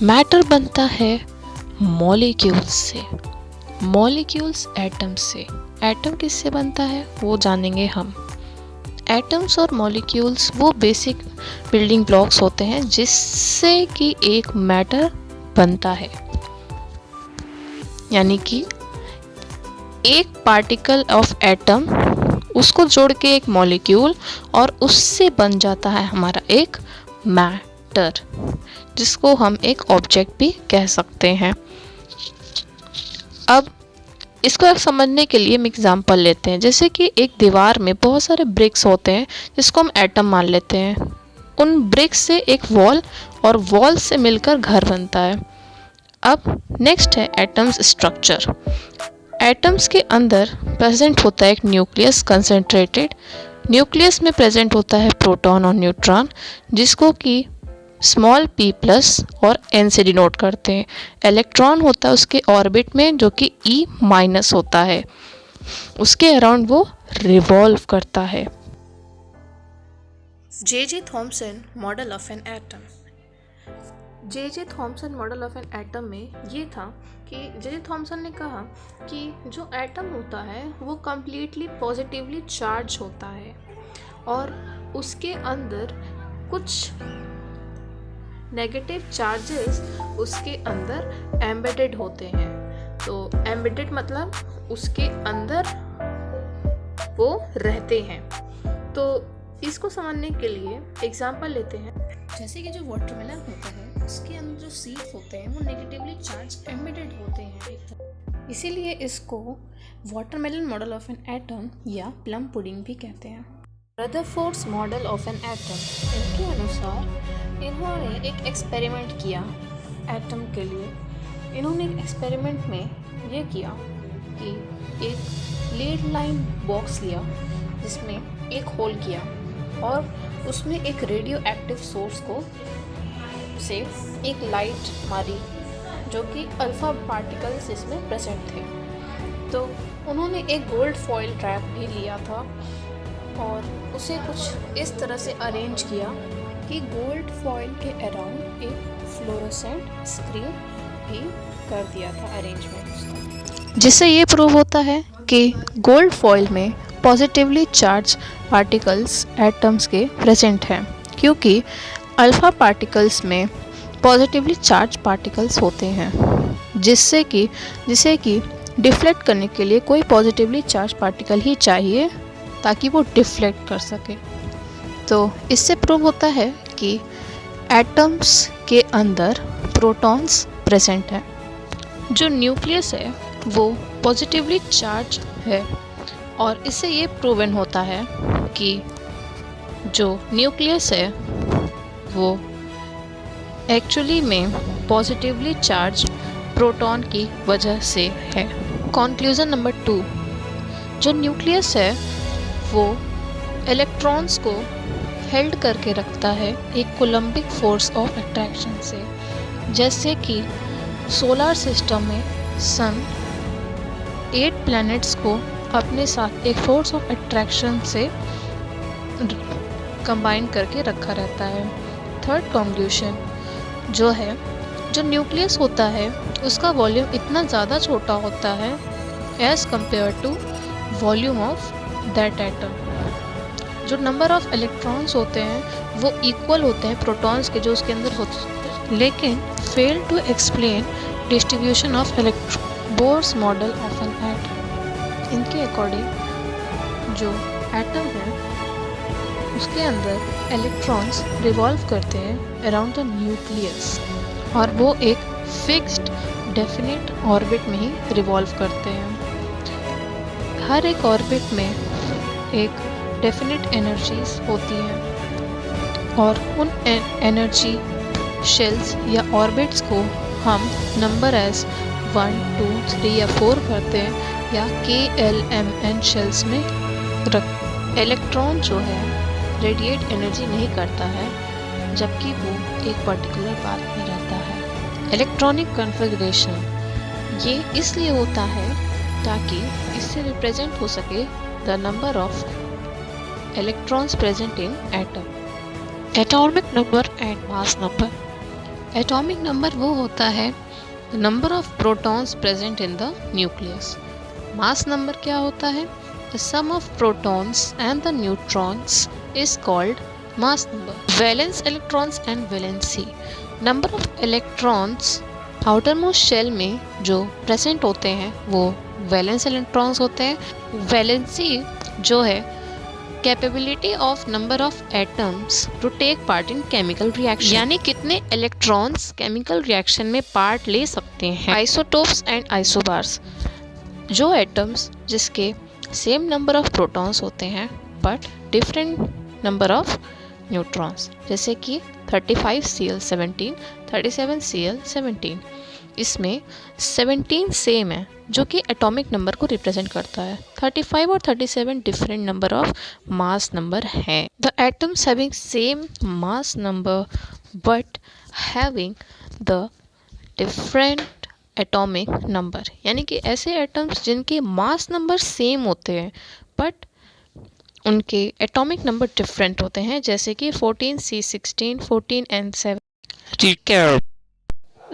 Matter बनता है molecules से, मॉलिक्यूल्स एटम से। एटम किससे बनता है वो जानेंगे हम। एटम्स और मॉलिक्यूल्स वो बेसिक बिल्डिंग ब्लॉक्स होते हैं जिससे कि एक मैटर बनता है, यानी कि एक पार्टिकल ऑफ एटम उसको जोड़ के एक मॉलिक्यूल और उससे बन जाता है हमारा एक मैटर, जिसको हम एक ऑब्जेक्ट भी कह सकते हैं। अब इसको समझने के लिए हम एग्जांपल लेते हैं, जैसे कि एक दीवार में बहुत सारे ब्रिक्स होते हैं जिसको हम एटम मान लेते हैं। उन ब्रिक्स से एक वॉल और वॉल से मिलकर घर बनता है। अब नेक्स्ट है एटम्स स्ट्रक्चर। एटम्स के अंदर प्रेजेंट होता है एक न्यूक्लियस कंसंट्रेटेड। न्यूक्लियस में प्रेजेंट होता है प्रोटॉन और न्यूट्रॉन, जिसको कि स्मॉल p प्लस और n से डिनोट करते हैं। इलेक्ट्रॉन होता है उसके ऑर्बिट में जो कि e माइनस होता है, उसके अराउंड वो रिवॉल्व करता है। J.J. Thompson model of an atom. J.J. Thompson model of an atom में ये था कि J.J. थॉमसन ने कहा कि जो एटम होता है वो कम्प्लीटली पॉजिटिवली चार्ज होता है और उसके अंदर कुछ नेगेटिव चार्जेस उसके अंदर एम्बेडेड होते हैं। तो एम्बेडेड मतलब उसके अंदर वो रहते हैं। तो इसको समझने के लिए एग्जांपल लेते हैं, जैसे कि जो वाटरमेलन होता है उसके अंदर जो सीड्स होते हैं वो नेगेटिवली चार्ज एम्बेडेड होते हैं, इसीलिए इसको watermelon model of an atom या प्लम पुडिंग भी कहते हैं। Rutherford's model of an atom, इनके अनुसार इन्होंने एक एक्सपेरिमेंट किया एटम के लिए। इन्होंने एक एक्सपेरिमेंट में ये किया कि एक लीड लाइन बॉक्स लिया जिसमें एक होल किया और उसमें एक रेडियो एक्टिव सोर्स को से एक लाइट मारी जो कि अल्फ़ा पार्टिकल्स इसमें प्रेजेंट थे। तो उन्होंने एक गोल्ड फॉइल ट्रैप भी लिया था और उसे कुछ इस तरह से अरेंज किया कि गोल्ड फॉइल के अराउंड एक फ्लोरोसेंट स्क्रीन भी कर दिया था अरेंजमेंट, जिससे ये प्रूव होता है कि गोल्ड फॉइल में पॉजिटिवली चार्ज पार्टिकल्स एटम्स के प्रेजेंट हैं, क्योंकि अल्फ़ा पार्टिकल्स में पॉजिटिवली चार्ज पार्टिकल्स होते हैं, जिसे कि डिफ्लेक्ट करने के लिए कोई पॉजिटिवली चार्ज पार्टिकल ही चाहिए ताकि वो डिफ्लेक्ट कर सके। तो इससे प्रूव होता है कि एटम्स के अंदर प्रोटॉन्स प्रेजेंट हैं। जो न्यूक्लियस है वो पॉजिटिवली चार्ज है और इससे ये प्रूवन होता है कि जो न्यूक्लियस है वो एक्चुअली में पॉजिटिवली चार्ज प्रोटॉन की वजह से है। कंक्लूजन नंबर 2, जो न्यूक्लियस है वो इलेक्ट्रॉन्स को हेल्ड करके रखता है एक कोलम्बिक फोर्स ऑफ अट्रैक्शन से। जैसे कि सोलर सिस्टम में सन 8 प्लैनेट्स को अपने साथ एक फोर्स ऑफ अट्रैक्शन से कंबाइन करके रखा रहता है। थर्ड कंक्लूजन जो है, जो न्यूक्लियस होता है उसका वॉल्यूम इतना ज़्यादा छोटा होता है as compare to volume of that atom. जो नंबर ऑफ इलेक्ट्रॉन्स होते हैं वो इक्वल होते हैं प्रोटॉन्स के जो उसके अंदर होते हैं, लेकिन fail to explain distribution of Bohr's model of an atom. इनके अकॉर्डिंग जो एटम है उसके अंदर इलेक्ट्रॉन्स रिवॉल्व करते हैं अराउंड द न्यूक्लियस और वो एक फिक्स्ड डेफिनेट ऑर्बिट में ही रिवॉल्व करते हैं। हर एक ऑर्बिट में एक डेफिनेट एनर्जीज होती हैं और उन एनर्जी शेल्स या ऑर्बिट्स को हम नंबर एज 1, 2, 3 या 4 करते हैं या KLMN शेल्स में रख। इलेक्ट्रॉन जो है रेडिएट एनर्जी नहीं करता है जबकि वो एक पर्टिकुलर पाथ में रहता है। इलेक्ट्रॉनिक कॉन्फ़िगरेशन ये इसलिए होता है ताकि इससे रिप्रेजेंट हो सके the number of electrons present in atom. Atomic number and mass number. Atomic number वो होता है number of protons present in the nucleus. Mass number क्या होता है? The sum of protons and the neutrons is called mass number. Valence electrons and valency, number of electrons outermost shell में जो present होते हैं वो valence electrons होते हैं। वैलेंसी जो है capability of number of atoms to take part in chemical reaction, यानी कितने इलेक्ट्रॉन्स केमिकल रिएक्शन में पार्ट ले सकते हैं। आइसोटोप्स एंड आइसोबार्स, जो एटम्स जिसके सेम नंबर ऑफ प्रोटॉन्स होते हैं but different number of neutrons, जैसे कि 35Cl17, 37Cl17। इसमें 17 सेम है जो कि एटॉमिक नंबर को रिप्रेजेंट करता है। 35 और 37 different number of mass number है। The atoms having same mass number but having the different atomic number, यानी कि ऐसे एटम्स जिनके मास नंबर सेम होते हैं बट उनके एटॉमिक नंबर डिफरेंट होते हैं, जैसे कि 14C16, 14N7।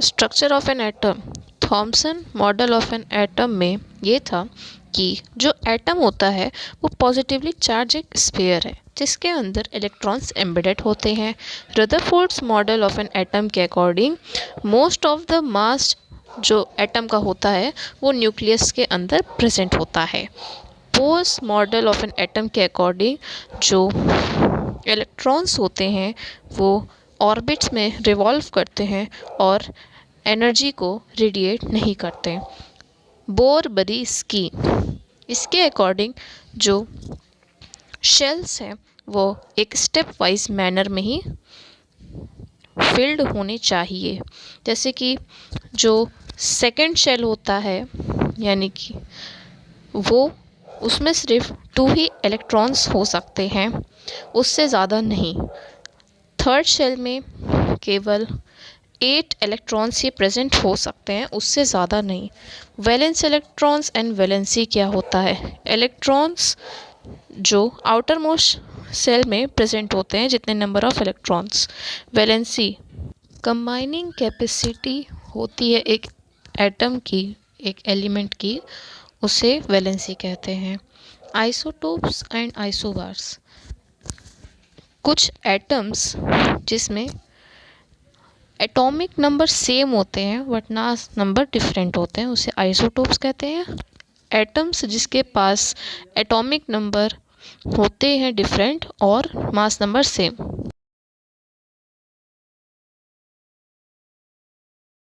Structure of an atom, Thompson model of an atom में ये था कि जो एटम होता है वो पॉजिटिवली चार्ज एक स्फीयर है जिसके अंदर इलेक्ट्रॉन्स एम्बेडेड होते हैं। Rutherford's model of an atom के according most of the mass जो एटम का होता है वो न्यूक्लियस के अंदर प्रेजेंट होता है। Bourse model of an atom के अकॉर्डिंग जो इलेक्ट्रॉन्स होते हैं वो ऑर्बिट्स में रिवॉल्व करते हैं और एनर्जी को रेडिएट नहीं करते। बोर-बरीस्की, इसके अकॉर्डिंग जो शेल्स हैं वो एक स्टेप वाइज मैनर में ही फिल्ड होने चाहिए, जैसे कि जो सेकंड शेल होता है यानी कि वो उसमें सिर्फ 2 ही इलेक्ट्रॉन्स हो सकते हैं, उससे ज़्यादा नहीं। थर्ड शेल में केवल 8 इलेक्ट्रॉन्स ही प्रेजेंट हो सकते हैं, उससे ज़्यादा नहीं। वैलेंस इलेक्ट्रॉन्स एंड वैलेंसी क्या होता है? इलेक्ट्रॉन्स जो आउटर मोस्ट सेल में प्रेजेंट होते हैं जितने number of electrons. Valency combining capacity होती है एक एटम की, एक एलिमेंट की, उसे वैलेंसी कहते हैं। आइसोटोप्स एंड आइसोबार्स, कुछ एटम्स जिसमें एटॉमिक नंबर सेम होते हैं बट मास नंबर डिफरेंट होते हैं उसे आइसोटोप्स कहते हैं। एटम्स जिसके पास एटॉमिक नंबर होते हैं डिफरेंट और मास नंबर सेम